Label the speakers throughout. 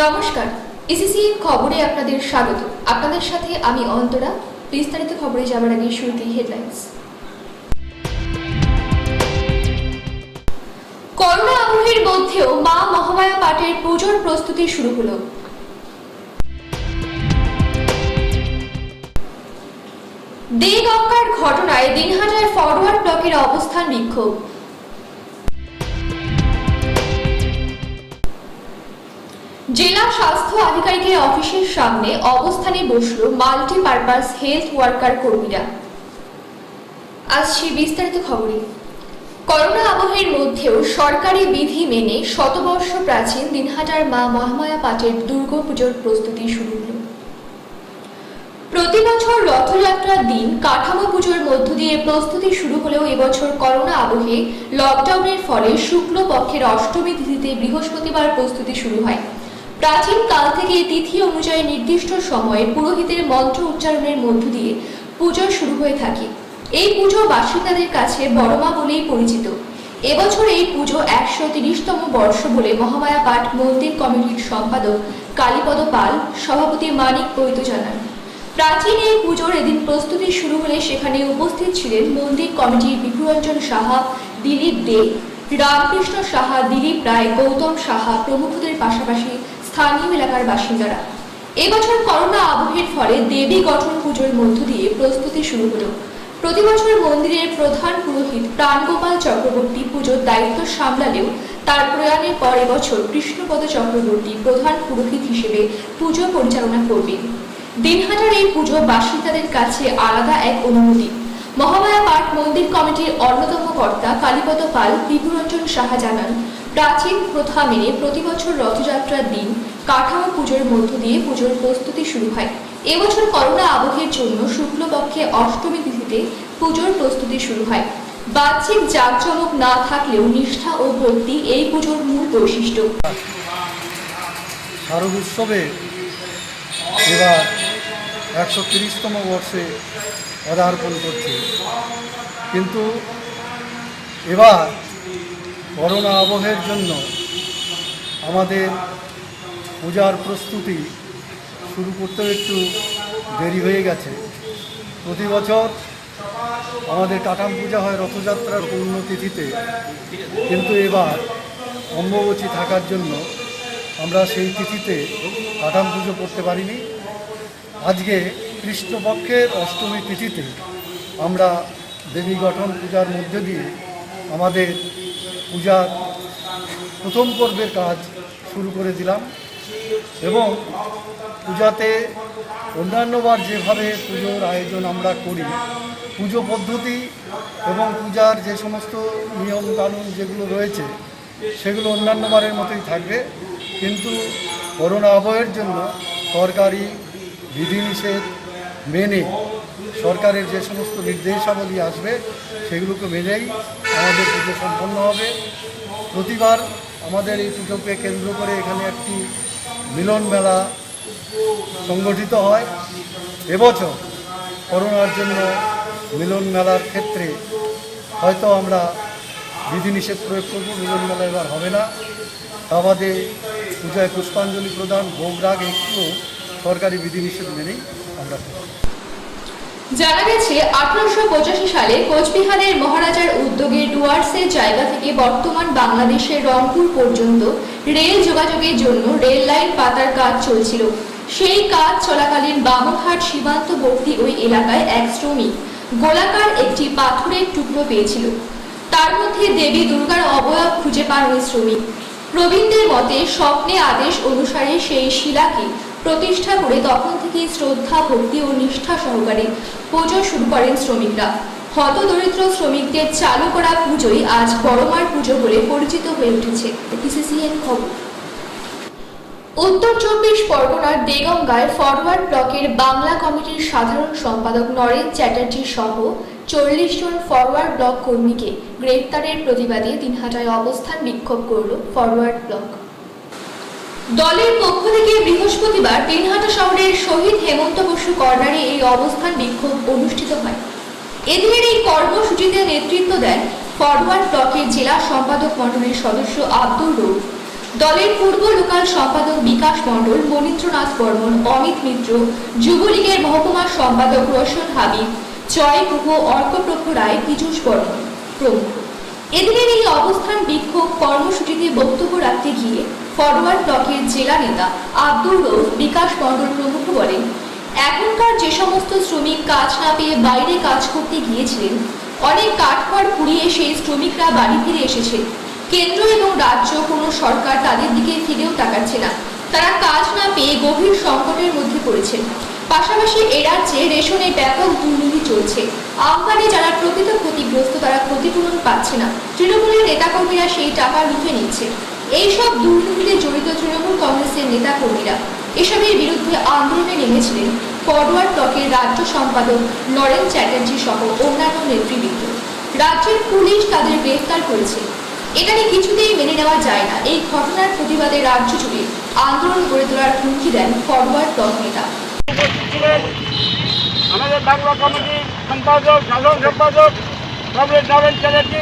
Speaker 1: নমস্কার, ইসিসিএন খবরে আপনাদের স্বাগত। আপনাদের সাথে আমি অন্তরা। বিস্তারিত খবরে যাওয়ার আগে শুরুতেই হেডলাইন্স। করোনা আবহের মধ্যেও মা মহামায়া পাঠের পুজোর প্রস্তুতি শুরু হলো। দেগঙ্গার ঘটনায় দিনহাটার ফরওয়ার্ড ব্লকের অবস্থান বিক্ষোভ। জেলা স্বাস্থ্য আধিকারিকের অফিসের সামনে অবস্থানে বসল মাল্টিপারপাস হেলথ ওয়ার্কার কর্মীরা। আসছে বিস্তারিত খবরে। করোনা আবহের মধ্যেও সরকারি বিধি মেনে শতবর্ষ প্রাচীন দিনহাটার মা মহামায়া পাঠের দুর্গাপুজোর প্রস্তুতি শুরু হল। প্রতি বছর রথযাত্রার দিন কাঠামো পুজোর মধ্য দিয়ে প্রস্তুতি শুরু হলেও এবছর করোনা আবহে লকডাউনের ফলে শুক্লপক্ষের অষ্টমী তিথিতে বৃহস্পতিবার প্রস্তুতি শুরু হয়। প্রাচীন কাল থেকে তিথি অনুযায়ী নির্দিষ্ট সময়ে পুরোহিতের মন্ত্র উচ্চারণের মধ্য দিয়ে পুজো শুরু হয়ে থাকে। এই পুজো বাসিন্দাদের কাছে বড়মা বলেই পরিচিত। এবছর এই পুজো 130তম বর্ষ বলে মহামায়া পাঠ মন্দির কমিটির সম্পাদক কালীপদ পাল, সভাপতি মানিক বৈদ্য জানান। প্রাচীন এই পুজোর এদিন প্রস্তুতি শুরু হলে সেখানে উপস্থিত ছিলেন মন্দির কমিটির বিভুরঞ্জন সাহা, দিলীপ দে, রামকৃষ্ণ সাহা, দিলীপ রায়, গৌতম সাহা প্রমুখদের পাশাপাশি স্থানীয় এলাকার বাসিন্দারা। এবছর করোনা আবহের ফলে দেবী গঠন পুজোর মধ্য দিয়ে প্রস্তুতি শুরু হলো। প্রতি বছর মন্দিরের প্রধান পুরোহিত প্রাণগোপাল চক্রবর্তী পুজোর দায়িত্ব সামলালেও তার প্রয়াণের পর এবছর কৃষ্ণপদ চক্রবর্তী প্রধান পুরোহিত হিসেবে পুজো পরিচালনা করবেন। দিনহাটার এই পুজো বাসিন্দাদের কাছে আলাদা এক অনুভূতি। মহামায়া পাঠ মন্দির কমিটির অন্যতম কর্তা কালীপদ পাল, বিভুরঞ্জন সাহা জানান, প্রাচীন প্রথা মেনে প্রতি বছর রথযাত্রার দিন কাঠামো পুজোর মধ্য দিয়ে পুজোর প্রস্তুতি শুরু হয়। এবছর করোনা আবহের জন্য শুক্লপক্ষে অষ্টমী তিথিতে পুজোর প্রস্তুতি শুরু হয়। বাহ্যিক জাঁকজমক না থাকলেও নিষ্ঠা ও ভক্তি এই পুজোর মূল বৈশিষ্ট্য।
Speaker 2: শারদ উৎসবে এবার 130তম বর্ষে পদার্পণ করছে, কিন্তু এবার করোনা আবহের জন্য আমাদের পূজার প্রস্তুতি শুরু করতেও একটু দেরি হয়ে গেছে। প্রতি বছর আমাদের কাঠাম পূজা হয় রথযাত্রার পুণ্যতিথিতে, কিন্তু এবার অম্বুবাচী থাকার জন্য আমরা সেই তিথিতে কাঠাম পুজো করতে পারিনি। আজকে কৃষ্ণপক্ষের অষ্টমী তিথিতে আমরা দেবী গঠন পূজার মধ্যে দিয়ে আমাদের পূজার প্রথম পর্বের কাজ শুরু করে দিলাম এবং পূজাতে অন্যান্যবার যেভাবে পুজোর আয়োজন আমরা করি, পুজো পদ্ধতি এবং পূজার যে সমস্ত নিয়ম কানুন যেগুলো রয়েছে সেগুলো অন্যান্যবারের মতোই থাকবে, কিন্তু করোনা আবহের জন্য সরকারি বিধিনিষেধ মেনে সরকারের যে সমস্ত নির্দেশাবলী আসবে সেগুলোকে মেনেই আমাদের পুজো সম্পন্ন হবে। প্রতিবার আমাদের এই পুজোকে কেন্দ্র করে এখানে একটি মিলন মেলা সংগঠিত হয়। এবছর করোনার জন্য মিলন মেলার ক্ষেত্রে হয়তো আমরা বিধিনিষেধ প্রয়োগ করব, মিলন মেলা এবার হবে না। তা বাদে পূজায় পুষ্পাঞ্জলি প্রদান, ভোগরাগ একটু সরকারি বিধিনিষেধ মেনেই আমরা করব।
Speaker 1: জানা গেছে 1885 সালে কোচবিহারের মহারাজার উদ্যোগে ডুয়ার্সের জায়গা থেকে বর্তমান বাংলাদেশের রংপুর পর্যন্ত রেল যোগাযোগের জন্য রেল লাইন পাতার কাজ চলছিল। সেই কাজ চলাকালীন বামনহাট সীমান্তবর্তী ওই এলাকায় এক শ্রমিক গোলাকার একটি পাথরের টুকরো পেয়েছিল। তার মধ্যে দেবী দুর্গার অবয়ব খুঁজে পান ওই শ্রমিক। প্রবীণদের মতে স্বপ্নে আদেশ অনুসারে সেই শিলাকে প্রতিষ্ঠা করে তখন থেকেই শ্রদ্ধা, ভক্তি ও নিষ্ঠা সহকারে পুজো শুরু করেন শ্রমিকরা। হতদরিদ্র শ্রমিকদের চালু করা পুজোই আজ বড়মার পুজো বলে পরিচিত হয়ে উঠেছে। ইসিসিএন খবর। উত্তর 24 পরগনার দেগঙ্গায় ফরওয়ার্ড ব্লকের বাংলা কমিটির সাধারণ সম্পাদক নরেন চ্যাটার্জি সহ 40 জন ফরওয়ার্ড ব্লক কর্মীকে গ্রেপ্তারের প্রতিবাদে দিনহাটায় অবস্থান বিক্ষোভ করল ফরওয়ার্ড ব্লক। দলের পক্ষ থেকে বৃহস্পতিবার দিনহাটা শহরের শহীদ হেমন্ত বসু কর্নারে এই অবস্থান বিক্ষোভ অনুষ্ঠিত হয়। এদিনের এই কর্মসূচিতে নেতৃত্ব দেন ফরওয়ার্ড ব্লকের জেলা সম্পাদক মণ্ডলীর সদস্য আব্দুল রউফ। দলের পূর্ব লোকাল সম্পাদক বিকাশ মণ্ডল, মনীন্দ্রনাথ বর্মন, অমিত মিত্র, যুবলীগের মহকুমা সম্পাদক রোশন হাবিব, জয় গুহ, অর্কপ্রভ রায়, পীযূষ বর্মন প্রমুখ। এদিনের এই অবস্থান বিক্ষোভ কর্মসূচিতে বক্তব্য রাখতে গিয়ে ফরওয়ার্ড ব্লকের জেলা নেতা আব্দুর রউফ, বিকাশ মণ্ডল প্রমুখ বলেন, এখনকার যে সমস্ত শ্রমিক কাজ না পেয়ে বাইরে কাজ করতে গিয়েছিলেন, অনেক কাঠখড় পুড়িয়ে সেই শ্রমিকরা বাড়ি ফিরে এসেছে। কেন্দ্র এবং রাজ্য কোনো সরকার তাদের দিকে ফিরেও তাকাচ্ছে না। তারা কাজ না পেয়ে গভীর সংকটের মধ্যে পড়েছে। পাশাপাশি এ রাজ্যে রেশনে ব্যাপক দুর্নীতি চলছে। আমদানি যারা প্রকৃত ক্ষতিগ্রস্ত তারা ক্ষতিপূরণ পাচ্ছে না। তৃণমূলের নেতাকর্মীরা সেই টাকা লুটে নিচ্ছে। এইসব দুর্নীতিতে জড়িত তৃণমূল কংগ্রেসের নেতাকর্মীরা এসবের বিরুদ্ধে আন্দোলনে নেমেছিলেন ফরওয়ার্ড ব্লকের রাজ্য সম্পাদক নরেন চ্যাটার্জি সহ অন্যান্য নেতৃবৃন্দ। রাজ্যের পুলিশ তাদের গ্রেফতার করেছে। এটা নিয়ে কিছুতেই মেনে নেওয়া যায় না। এই ঘটনার প্রতিবাদে রাজ্য জুড়ে আন্দোলন গড়ে তোলার হুমকি দেন ফরওয়ার্ড ব্লক নেতা।
Speaker 3: আমাদের বাংলা কমিটির সম্পাদক, সাধারণ সম্পাদক কমরেড নরেন চ্যাটার্জি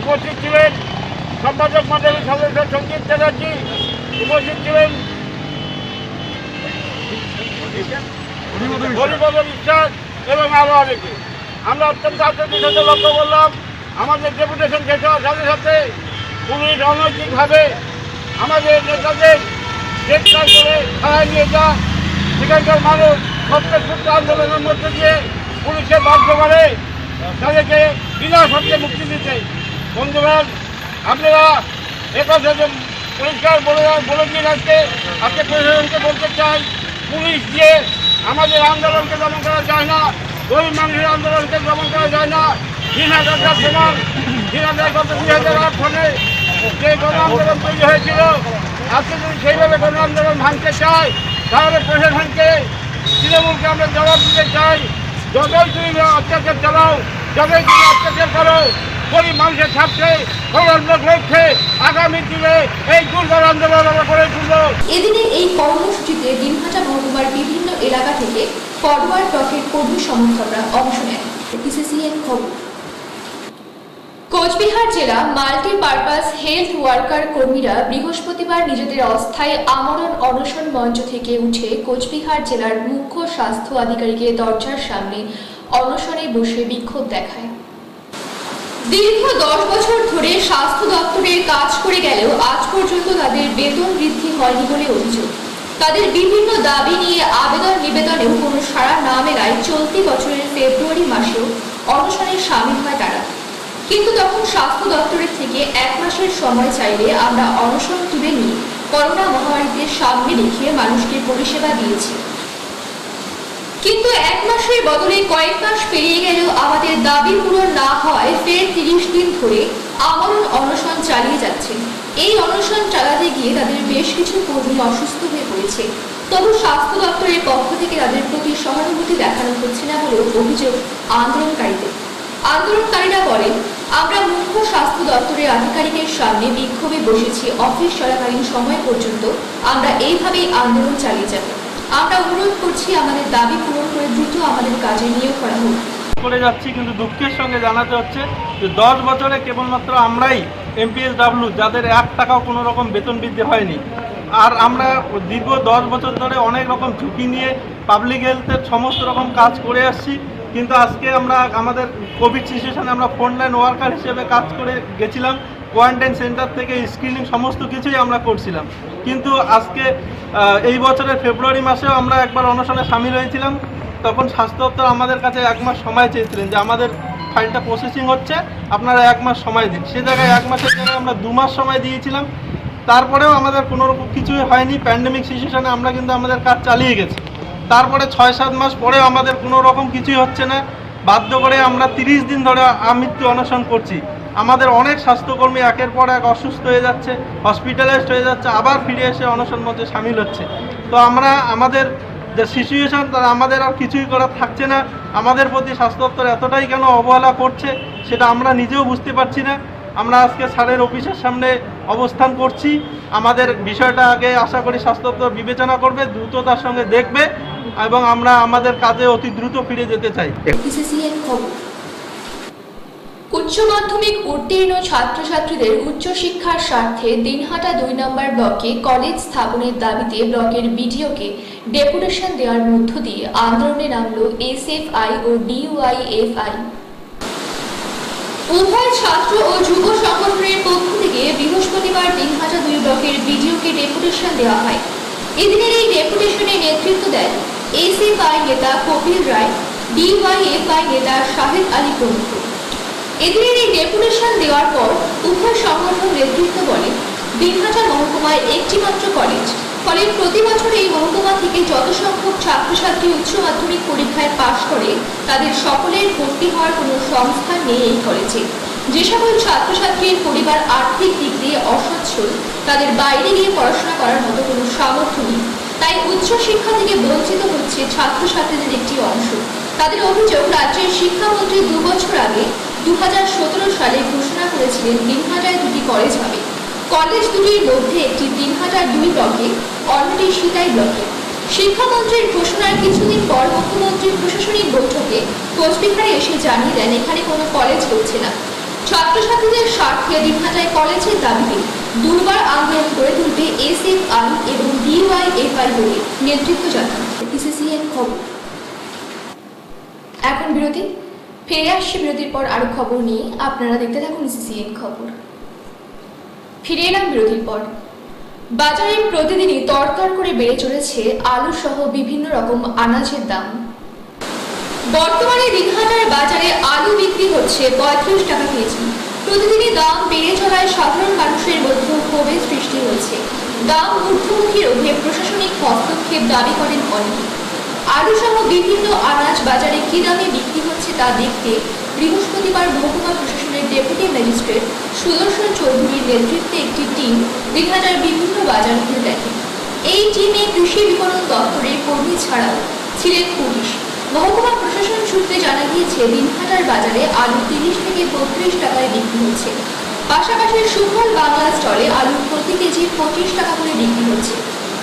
Speaker 3: উপস্থিত ছিলেন, সম্পাদক মণ্ডলীর সদস্য সঞ্জিত চ্যাটার্জি উপস্থিত ছিলেন, হরিপদ বিশ্বাস এবং আরও অনেকে। আমরা অত্যন্ত আতঙ্কের সাথে লক্ষ্য করলাম, আমাদের ডেপুটেশন শেষ হওয়ার সাথে সাথে পুলিশ অনৈতিকভাবে আমাদের নেতাদের গ্রেপ্তার করে থানায় নিয়ে যা, সেখানকার মানুষ সত্য আন্দোলনের মধ্যে দিয়ে পুলিশে বাধ্য করে তাদেরকে বিনা শর্তে মুক্তি দিতে। বন্ধুগণ, আপনারা একথা পরিষ্কার বলে দিয়ে আজকে প্রশাসনকে বলতে চাই, পুলিশ দিয়ে আমাদের আন্দোলনকে দমন করা যায় না, গরিব মানুষের আন্দোলনকে দমন করা যায় না। ৩০০০ সমান ২০০৮ সালে যে গণ আন্দোলন তৈরি হয়েছিল, আজকে যদি সেইভাবে গণ আন্দোলন ভাঙতে চায় তাহলে প্রশাসনকে, তৃণমূলকে আমরা জবাব দিতে চাই। যতই তুমি অত্যাচার চালাও, যতই তুমি অত্যাচার করো, গরিব মানুষের স্বার্থে প্রজন্মের লক্ষ্যে আগামী দিনে এই দুর্বার আন্দোলন আমরা করে তুলব।
Speaker 1: এদিনে এই কর্মসূচিতে দিনহাটা মহকুমার বিভিন্ন এলাকা থেকে ফরওয়ার্ড ব্লকের কর্মী সমর্থকরা অংশ নেন। PCCN খবর। কোচবিহার জেলা মাল্টিপারপাস হেলথ ওয়ার্কার কর্মীরা বৃহস্পতিবার নিজেদের অস্থায়ী আমরণ অনশন মঞ্চ থেকে উঠে কোচবিহার জেলার মুখ্য স্বাস্থ্য আধিকারিকের দরজার সামনে অনশনে বসে বিক্ষোভ দেখায়। দীর্ঘ 10 বছর ধরে স্বাস্থ্য দপ্তরের কাজ করে গেলেও আজ পর্যন্ত তাদের বেতন বৃদ্ধি হয়নি বলে অভিযোগ। তাদের বিভিন্ন দাবি নিয়ে আবেদন নিবেদনেও কোনো সাড়া না মেলায় চলতি বছরের ফেব্রুয়ারি মাসেও অনশনে সামিল হয় তারা। কিন্তু তখন স্বাস্থ্য দপ্তরের থেকে 1 মাসের সময় চাইলে আমরা অনশন তুলে নিয়ে করোনা মহামারীতে সামনে রেখে মানুষকে পরিষেবা দিয়েছি। কিন্তু 1 মাসের বদলে কয়েক মাস পেরিয়ে গেলেও আমাদের দাবি পূরণ না হয় ফের 30 দিন ধরে আমরণ অনশন চালিয়ে যাচ্ছেন। এই অনশন চালাতে গিয়ে তাদের বেশ কিছু কর্মী অসুস্থ হয়ে পড়েছে। তবু স্বাস্থ্য দপ্তরের পক্ষ থেকে তাদের প্রতি সহানুভূতি দেখানো হচ্ছে না বলেও অভিযোগ আন্দোলনকারীদের। আন্দোলনকারীরা বলেন, আমরা মুখ্য স্বাস্থ্য দপ্তরের আধিকারিকের সামনে বিক্ষোভে বসেছি। অফিস চলাকালীন সময় পর্যন্ত আমরা এইভাবেই আন্দোলন চালিয়ে যাব। আমরা অনুরোধ করছি আমাদের দাবি পূরণ করে দ্রুত আমাদের কাজে নিয়োগ করা হোক।
Speaker 4: করে যাচ্ছি, কিন্তু দুঃখের সঙ্গে জানাতে হচ্ছে যে 10 বছরে কেবলমাত্র আমরাই MPSW যাদের 1 টাকাও কোনো রকম বেতন বৃদ্ধি হয়নি। আর আমরা দীর্ঘ 10 বছর ধরে অনেক রকম ঝুঁকি নিয়ে পাবলিক হেলথের সমস্ত রকম কাজ করে আসছি, কিন্তু আজকে আমরা আমাদের কোভিড সিচুয়েশানে আমরা ফ্রন্টলাইন ওয়ার্কার হিসেবে কাজ করে গেছিলাম। কোয়ারেন্টাইন সেন্টার থেকে স্ক্রিনিং সমস্ত কিছুই আমরা করছিলাম, কিন্তু আজকে এই বছরের ফেব্রুয়ারি মাসেও আমরা একবার অনশনে সামিল হয়েছিলাম। তখন স্বাস্থ্য দপ্তর আমাদের কাছে 1 মাস সময় চেয়েছিলেন যে আমাদের ফাইলটা প্রসেসিং হচ্ছে, আপনারা 1 মাস সময় দিন। সে জায়গায় 1 মাসের জায়গায় আমরা 2 মাস সময় দিয়েছিলাম। তারপরেও আমাদের কোনো রকম কিছুই হয়নি। প্যান্ডেমিক সিচুয়েশানে আমরা কিন্তু আমাদের কাজ চালিয়ে গেছি। তারপরে 6-7 মাস পরেও আমাদের কোনো রকম কিছুই হচ্ছে না। বাধ্য করে আমরা 30 দিন ধরে আমৃত্যু অনশন করছি। আমাদের অনেক স্বাস্থ্যকর্মী একের পর এক অসুস্থ হয়ে যাচ্ছে, হসপিটালাইজড হয়ে যাচ্ছে, আবার ফিরে এসে অনশন মঞ্চে সামিল হচ্ছে। তো আমরা আমাদের যে সিচুয়েশান, তারা আমাদের আর কিছুই করার থাকছে না। আমাদের প্রতি স্বাস্থ্য দপ্তর এতটাই কেন অবহেলা করছে সেটা আমরা নিজেও বুঝতে পারছি না। আমরা আজকে স্যারের অফিসের সামনে অবস্থান করছি। আমাদের বিষয়টা আগে আশা করি স্বাস্থ্য দপ্তর বিবেচনা করবে, দ্রুততার সঙ্গে দেখবে এবং আমরা আমাদের কাজে অতি দ্রুত ফিরে যেতে চাই।
Speaker 1: PCCN খবর। উচ্চ মাধ্যমিক উত্তীর্ণ ছাত্রছাত্রীদের উচ্চশিক্ষার স্বার্থে দিনহাটা 2 নম্বর ব্লকে কলেজ স্থাপনের দাবিতে ব্লকের বিডিওকে ডেপুটেশন দেওয়ার মধ্য দিয়ে আন্দোলনে নামল এসএফআই ও ডিওয়াইএফআই। উভয় ছাত্র ও যুব সংগঠনের পক্ষ থেকে বৃহস্পতিবার দিনহাটা 2 ব্লকের বিডিওকে ডেপুটেশন দেওয়া হয়। এদিনের এই ডেপুটেশনে নেতৃত্ব দেন এসএফআই নেতা কপিল রায়, ডিওয়াইএফআই নেতা শাহিদ আলী প্রমুখ। এদিনের এই ডেপুটেশন দেওয়ার পর উভয় সংগঠন নেতৃত্ব বলে, দিনহাটা মহকুমায় একটি মাত্র কলেজ, ফলে প্রতি বছর এই মহকুমা থেকে যত সংখ্যক ছাত্রছাত্রী উচ্চ মাধ্যমিক পরীক্ষায় পাশ করে তাদের সকলের ভর্তি হওয়ার কোনো সংস্থা নেই এই কলেজে। যে সকল ছাত্রছাত্রীর পরিবার আর্থিক দিক দিয়ে অসচ্ছল, তাদের বাইরে গিয়ে পড়াশোনা করার মতো কোনো সামর্থ্য নেই, তাই উচ্চশিক্ষা থেকে বঞ্চিত হচ্ছে ছাত্রছাত্রীদের একটি অংশ। তাদের অভিযোগ, রাজ্যের শিক্ষামন্ত্রী 2 বছর আগে 2017 সালে ঘোষণা করেছিলেন দিনহাটায় 2টি কলেজ হবে। কলেজ দুটির মধ্যে একটি দিনহাটার 2 ব্লকে, অন্যটি সিতাই ব্লকে। শিক্ষামন্ত্রীর ঘোষণার কিছুদিন পর মুখ্যমন্ত্রীর প্রশাসনিক বৈঠকে কোচবিহারে এসে জানিয়ে দেন এখানে কোনো কলেজ হচ্ছে না। ছাত্রছাত্রীদের স্বার্থে দিনহাটায় কলেজের দাবিতে দুর্বার আন্দোলন করে তুলবে এসএফআই এবং ডিওয়াইএফআই বলে নেতৃত্ব জানান পিসিসিএন খবর। এখন বিরতি, ফিরে আসছে বিরতির পর আরো খবর নিয়ে। আপনারা দেখতে থাকুন সিসিএন খবর। ফিরে এলাম বিরতির পর। বাজারে প্রতিদিনই তরতর করে বেড়ে চলেছে আলু সহ বিভিন্ন রকম আনাজের দাম। বর্তমানে দিনহাটার বাজারে আলু বিক্রি হচ্ছে 35 টাকা কেজি। প্রতিদিনই দাম বেড়ে চলায় সাধারণ মানুষের মধ্যে ক্ষোভের সৃষ্টি হয়েছে। দাম ঊর্ধ্বমুখী রোধে প্রশাসনিক হস্তক্ষেপ দাবি করেন অনেকে। আলু সহ বিভিন্ন আনাজ বাজারে কি দামে বিক্রি হচ্ছে তা দেখতে বৃহস্পতিবার মহকুমা প্রশাসনের ডেপুটি ম্যাজিস্ট্রেট সুদর্শন চৌধুরীর নেতৃত্বে একটি টিম দিনহাটার বিভিন্ন বাজার ঘুরে দেখেন। এই টিমে কৃষি বিপণন দপ্তরের কর্মী ছাড়াও ছিলেন পুলিশ। মহকুমা প্রশাসন সূত্রে জানা গিয়েছে, দিনহাটার বাজারে আলু 30 থেকে 32 টাকায় বিক্রি হচ্ছে। পাশাপাশি সুফল বাংলা স্টলে আলু প্রতি কেজি 25 টাকা করে বিক্রি হচ্ছে।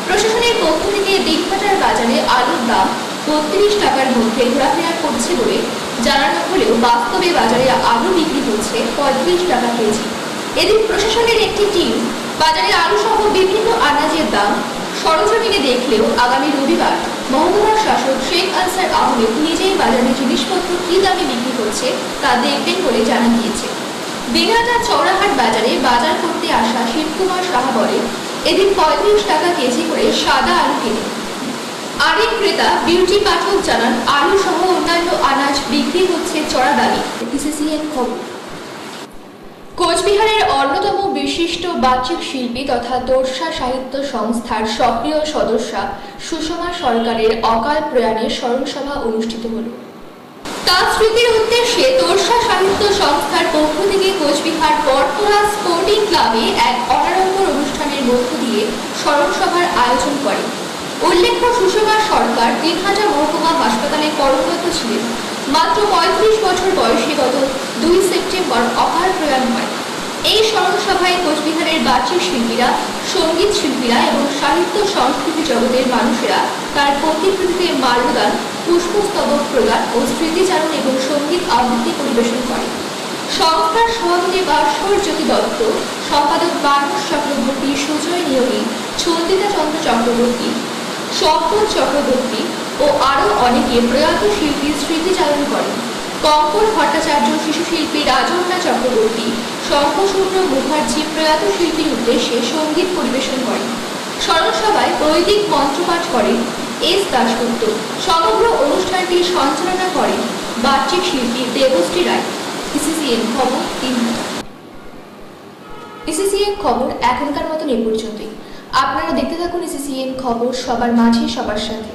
Speaker 1: প্রশাসনের পক্ষ থেকে দিনহাটার বাজারে আলুর দাম 32 টাকার মধ্যে ঘোরাফেরা করছে বলে জানানো হলেও বাস্তবে বাজারে আলু বিক্রি হচ্ছে 35 টাকা কেজি। এদিন প্রশাসনের একটি টিম বাজারে আলু সহ বিভিন্ন আনাজের দাম সরজমিনে দেখলেও আগামী রবিবার মহকুমার শাসক শেখ আনসার আহমেদ নিজেই বাজারে জিনিসপত্র কি দামে বিক্রি করছে তা দেখবেন বলে জানা গিয়েছে। দিনহাটা চৌরাহাট বাজারে বাজার করতে আসা শিবকুমার সাহা বলে, এদিন 35 টাকা কেজি করে সাদা আলু কেনে। আরেক ক্রেতা বিউটি পাঠক জানান, আলু সহ অন্যান্য আনাজ বিক্রি হচ্ছে চড়া দামে। পিসিসিএন খবর। কোচবিহারের অন্যতম বিশিষ্ট বাচিক শিল্পী তথা তোরসা সাহিত্য সংস্থার সক্রিয় সদস্যা সুষমা সরকারের অকাল প্রয়াণে স্মরণসভা অনুষ্ঠিত হল। তার স্মৃতির উদ্দেশ্যে তোরসা সাহিত্য সংস্থার পক্ষ থেকে কোচবিহার বটতলা স্পোর্টিং ক্লাবে এক অনাড়ম্বর অনুষ্ঠানের মধ্য দিয়ে স্মরণসভার আয়োজন করে। উল্লেখ্য, সুষমা সরকার দিনহাটা মহকুমা হাসপাতালে কর্মরত ছিলেন। মাত্র 35 বছর বয়সে গত 2 সেপ্টেম্বর অকাল প্রয়াণ হয়। এই স্মরণসভায় কোচবিহারের বাচিক শিল্পীরা, সঙ্গীত শিল্পীরা এবং সাহিত্য সংস্কৃতি জগতের মানুষেরা তার প্রতিকৃতিতে মাল্যদান, পুষ্পস্তবক প্রদান ও স্মৃতিচারণ এবং সঙ্গীত আবৃত্তি পরিবেশন করে। সংস্থার সভাপতি ভাস্করজ্যোতি দত্ত, সম্পাদক মানস চক্রবর্তী, সুজয় নিয়োগী, চন্দিতা চন্দ্র চক্রবর্তী, সম্পদ চক্রবর্তী ও আরও অনেকে প্রয়াত শিল্পীর স্মৃতিচারণ করেন। কঙ্কর ভট্টাচার্য, শিশুশিল্পী রাজন্না চক্রবর্তী, শঙ্খসূর্য মুখার্জি প্রয়াত শিল্পীর উদ্দেশ্যে সঙ্গীত পরিবেশন করেন। স্মরণসভায় বৈদিক মন্ত্রপাঠ করেন এস দাশগুপ্ত। সমগ্র অনুষ্ঠানটি সঞ্চালনা করেন বাচিক শিল্পী দেবশ্রী রায়। পিসিসিএন খবর 3। পিসিসিএন খবর এখনকার মতন এ পর্যন্তই। আপনারা দেখতে থাকুন পিসিসিএন খবর, সবার মাঝে সবার সাথে।